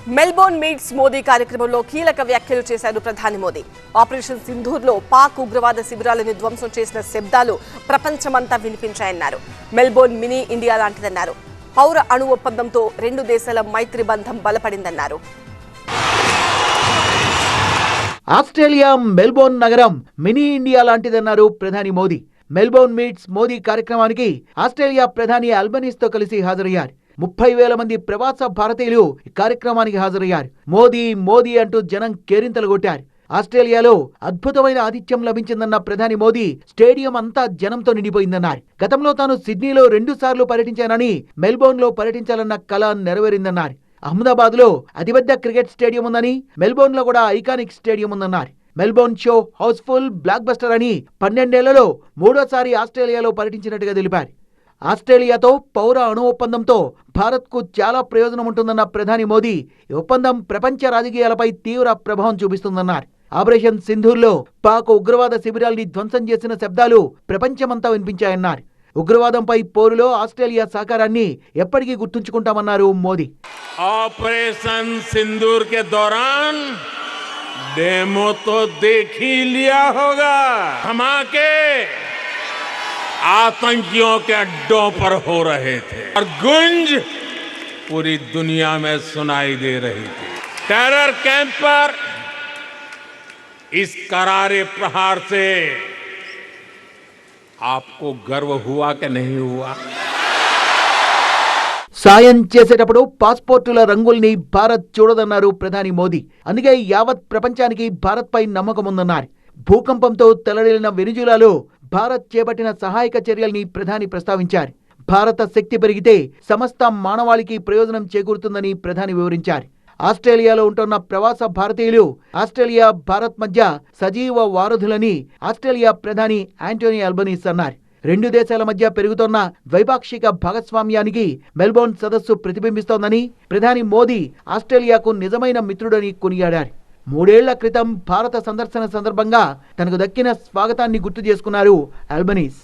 Melbourne meets Modi కార్యక్రమంలో కీలక వ్యాఖ్యలు చేశారు ప్రధాని మోదీ. ఆపరేషన్ సింధూర్లో పాక్ ఉగ్రవాద శిబిరాలను ధ్వంసం చేసిన శబ్దాలు ప్రపంచమంతా వినిపించాయన్నారు. మెల్బోర్న్ మినీ ఇండియా లాంటిదన్నారు. పౌర అణు ఒప్పందంతో రెండు దేశాల మైత్రి బంధం బలపడిందన్నారు. ఆస్ట్రేలియా మెల్బోర్న్ నగరం మినీ ఇండియా లాంటిదన్నారు ప్రధాని మోదీ. మెల్బోర్న్ మీట్స్ మోదీ కార్యక్రమానికి ఆస్ట్రేలియా ప్రధాని అల్బనీస్ తో కలిసి హాజరయ్యారు. 30,000 మంది ప్రవాస భారతీయులు ఈ కార్యక్రమానికి హాజరయ్యారు. మోదీ మోదీ అంటూ జనం కేరింతలు కొట్టారు. ఆస్ట్రేలియాలో అద్భుతమైన ఆతిథ్యం లభించిందన్న ప్రధాని మోదీ స్టేడియం అంతా జనంతో నిండిపోయిందన్నారు. గతంలో తాను సిడ్నీలో 2 సార్లు పర్యటించానని, మెల్బోర్న్ లో పర్యటించాలన్న కల నెరవేరిందన్నారు. అహ్మదాబాద్ లో అతిపెద్ద క్రికెట్ స్టేడియం ఉందని, మెల్బోర్న్ లో కూడా ఐకానిక్ స్టేడియం ఉందన్నారు. Melbourne show housefull blockbuster అని 12 ఏళ్లలో 3వ సారి ఆస్ట్రేలియాలో పర్యటించినట్టుగా తెలిపారు. ఆస్ట్రేలియాతో పౌర అణు ఒప్పందంతో భారత్కు చాలా ప్రయోజనం ఉంటుందన్న ప్రధాని మోదీ ఈ ఒప్పందం ప్రపంచ రాజకీయాలపై తీవ్ర ప్రభావం చూపిస్తుందన్నారు. ఆపరేషన్ సింధూర్లో పాక్ ఉగ్రవాద శిబిరాల్ని ధ్వంసం చేసిన శబ్దాలు ప్రపంచమంతా వినిపించాయన్నారు. ఉగ్రవాదంపై పోరులో ఆస్ట్రేలియా సహకారాన్ని ఎప్పటికీ గుర్తుంచుకుంటామన్నారు మోదీ. ఆపరేషన్ సింధూర్ के दौरान डेमो तो देख ही लिया होगा. धमाके आतंकियों के अड्डों पर हो रहे थे और गूंज पूरी दुनिया में सुनाई दे रही थी. टेरर कैंप पर इस करारे प्रहार से आपको गर्व हुआ कि नहीं हुआ? సాయం చేసేటప్పుడు పాస్పోర్టుల రంగుల్ని భారత్ చూడదన్నారు ప్రధాని మోదీ. అందుకే యావత్ ప్రపంచానికి భారత్ పై నమ్మకం ఉందన్నారు. భూకంపంతో తలడిల్లిన వెనిజులాలో భారత్ చేపట్టిన సహాయక చర్యల్ని ప్రధాని ప్రస్తావించారు. భారత శక్తి పెరిగితే సమస్త మానవాళికి ప్రయోజనం చేకూరుతుందని ప్రధాని వివరించారు. ఆస్ట్రేలియాలో ఉంటున్న ప్రవాస భారతీయులు ఆస్ట్రేలియా భారత్ మధ్య సజీవ వారధులని ఆస్ట్రేలియా ప్రధాని యాంటోనీ అల్బనీస్ అన్నారు. 2 దేశాల మధ్య పెరుగుతున్న ద్వైపాక్షిక భాగస్వామ్యానికి మెల్బోర్న్ సదస్సు ప్రతిబింబిస్తోందని ప్రధాని మోదీ ఆస్ట్రేలియాకు నిజమైన మిత్రుడని కొనియాడారు. 3 ఏళ్ల క్రితం భారత సందర్శన సందర్భంగా తనకు దక్కిన స్వాగతాన్ని గుర్తు చేసుకున్నారు అల్బనీస్.